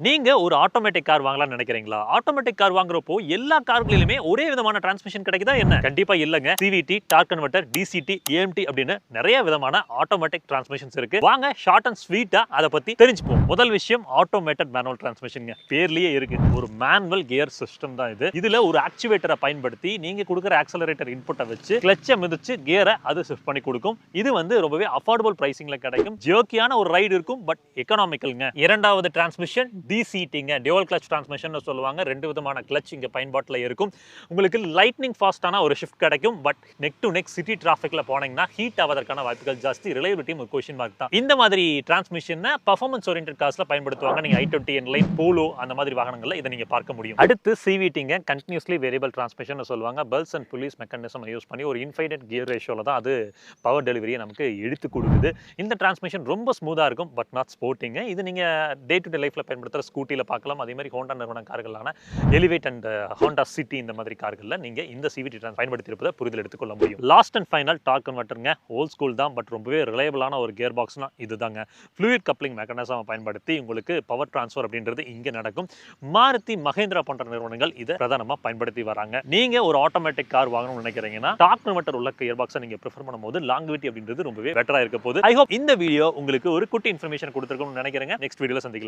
நீங்க ஒரு automatic car வாங்கலாம்னு நினைக்கிறீங்களா? ஆட்டோமேட்டிக் கார் வாங்குறப்போ எல்லா கார்களிலுமே ஒரே விதமான டிரான்ஸ்மிஷன் கிடைக்குதா என்ன? கண்டிப்பா இல்லங்க. CVT, torque converter, DCT, AMT அப்படின்னு நிறைய விதமான ஆட்டோமேட்டிக் டிரான்ஸ்மிஷன்ஸ் இருக்கு. வாங்க ஷார்ட் அண்ட் ஸ்வீட்டா அத பத்தி தெரிஞ்சுப்போம். முதல் விஷயம் ஆட்டோமேட்டட் மேனுவல் டிரான்ஸ்மிஷன்ங்க. பேர்லயே இருக்கு. ஒரு மேனுவல் கியர் சிஸ்டம் தான் இது. இதுல ஒரு ஆக்சுவேட்டரை பயன்படுத்தி நீங்க கொடுக்கிற ஆக்ஸலரேட்டர் இன்புட்டை வச்சு கிளட்சை மிதிச்சு கியரை அது ஷிஃப்ட் பண்ணி கொடுக்கும். இது வந்து ரொம்பவே அஃபோர்டபிள் பிரைசிங்ல கிடைக்கும். ஜர்க்கியான ஒரு ரைடு இருக்கும். பட் எக்கனாமிக்கல்ங்க. இரண்டாவது டிரான்ஸ்மிஷன் டிசிடிங்க, டியூவல் கிளட்ச் டிரான்ஸ்மிஷன் சொல்லுவாங்க. ரெண்டு விதமான கிளட்ச் இங்க பயன்பாட்டில் இருக்கும். உங்களுக்கு லைட்னிங் ஃபாஸ்டான ஒரு ஷிஃப்ட் கிடைக்கும். But neck to neck city டிராஃபிக்ல போனீங்கன்னா ஹீட் ஆவதற்கான வாய்ப்புகள் ஜாஸ்தி. ரிலையபிலிட்டி ஒரு கொஸ்டின் மார்க் தான். இந்த மாதிரி டிரான்ஸ்மிஷன் பர்ஃபார்மன்ஸ் ஓரியன்டட் கார்ஸ்ல பயன்படுத்துவாங்க. நீங்க i20 லைன் போலோ அந்த மாதிரி வாகனங்கள்ல இதை நீங்க பார்க்க முடியும். அடுத்து சிவிடிங்க, கண்டினியூஸ்லி வேரியபிள் டிரான்ஸ்மிஷன் சொல்லுவாங்க. Belts and pulleys mechanism use பண்ணி ஒரு இன்ஃபைனைட் கியர் ரேஷியோல தான் அது பவர் டெலிவரியை நமக்கு எடுத்து கொடுக்குது. இந்த டிரான்ஸ்மிஷன் ரொம்ப ஸ்மூதா இருக்கும். பட் நாட் ஸ்போர்ட்டிங்க. இது நீங்க டே டு டே லைஃப்ல பயன்படுத்துற ஸ்கூட்டில பார்க்கலாம். அதே மாதிரி ஹோண்டா நிறுவன கார்களான எலிவேட் அண்ட் ஹோண்டா சிட்டி இந்த மாதிரி கார்கள்ல நீங்க இந்த சிவிடி பயன்படுத்தி இருப்பதை புரிதல் எடுத்துக்கொள்ள முடியும். லாஸ்ட் அண்ட் ஃபைனல் டார்க் கன்வெர்ட்டருங்க. ஓல்ட் ஸ்கூல் தான். பட் ரொம்பவே ரிலையபிளான ஒரு கியர் பாக்ஸ்னா இதுதாங்க. ஃப்ளூயிட் கப்ளிங் மெக்கானிசம் பயன்படுத்தி உங்களுக்கு பவர் டிரான்ஸ்ஃபர் அப்படின்றது இங்க நடக்கும். மாருதி, மஹேந்திரா போன்ற நிறுவனங்கள் இதை பிரதானமா பயன்படுத்தி வராங்க. நீங்க ஒரு ஆட்டோமேட்டிக் கார் வாங்கணும்னு நினைக்கிறீங்கன்னா டார்க் கன்வெர்ட்டர் உள்ள கியர் பாக்ஸை நீங்க ப்ரிஃபர் பண்ணும்போது லாங்கிவிட்டி அப்படின்றது ரொம்பவே பெட்டரா இருக்க போகுது. ஐ ஹோப் இந்த வீடியோ உங்களுக்கு ஒரு குட்டி இன்ஃபர்மேஷன் கொடுத்திருக்கும்னு நினைக்கிறேங்க. நெக்ஸ்ட் வீடியோல சந்திக்கலாம்.